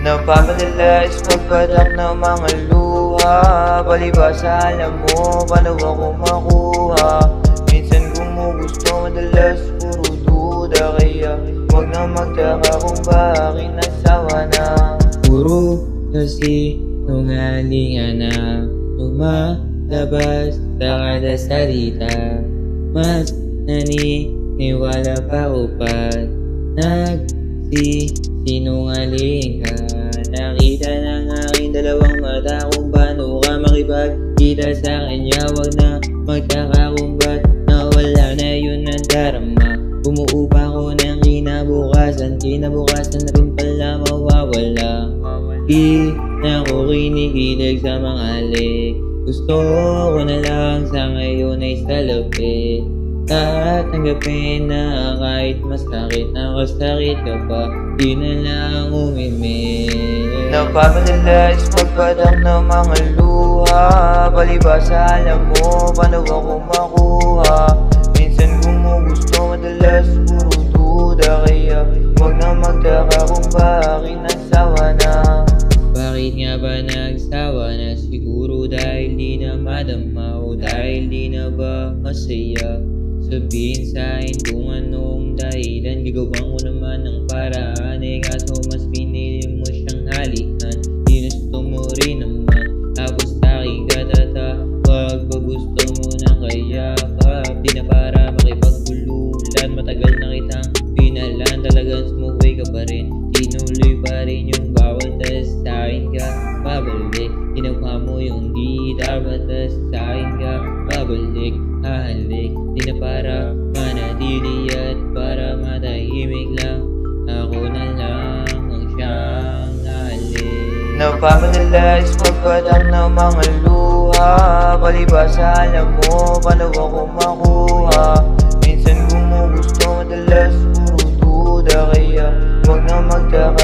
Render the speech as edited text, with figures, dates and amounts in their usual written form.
Napapadalas pagpadak ng mga luha. Palibasa alam mo paano ako makuha. Minsan gumugusto, madalas puro duda. Kaya wag na magtaka kung bakit nasawa na. Puro kasi nungalingan na lumalabas sa kada salita. Mas naniniwala pa o pa nagsisinungaling ka. Nakita ng aking dalawang mata kung paano ka makipagkita sa kanya. Wag na magtaka kung ba't nawala na yun ang darama. Umuupa ko ng kinabukasan na rin pala mawawala. Di na ako kinikilig sa mga halik. Gusto ko na lang sa ngayon ay salapit. At tanggapin na kahit masakit na kasakit ka pa, di na lang umimik. Napapadalas pagpadak ng mga luha. Palibasa alam mo paano ako makuha. Minsan gumugusto, madalas puro duda. Kaya wag na magtaka kung bakit nasawa na. Bakit nga ba nagsawa na? Siguro dahil di na madama o dahil di na ba masaya. Sabihin sa'kin kung anong dahilan. Gagawan ko naman ng paraan. Kaso mas pinili mo siyang halikan. Ginusto mo rin naman, tapos sa'kin katatawag. Pag gusto mo na kayakap, di na para makipagpululan. Matagal na kitang pinalan, talagang sumukoy ka pa rin. Tinuloy pa rin yung bawal, tas sa'kin ka babalik. Ginawa mo yung di dapat, tas sa'kin ka babalik. Halik, di na para manatili at para matahimik lang. Ako na lang ang siyang halik. Napapadalas pagpadak ng mga luha. Palibasa alam mo paano ako makuha. Minsan gumugusto, madalas puro duda. Kaya wag na magtaka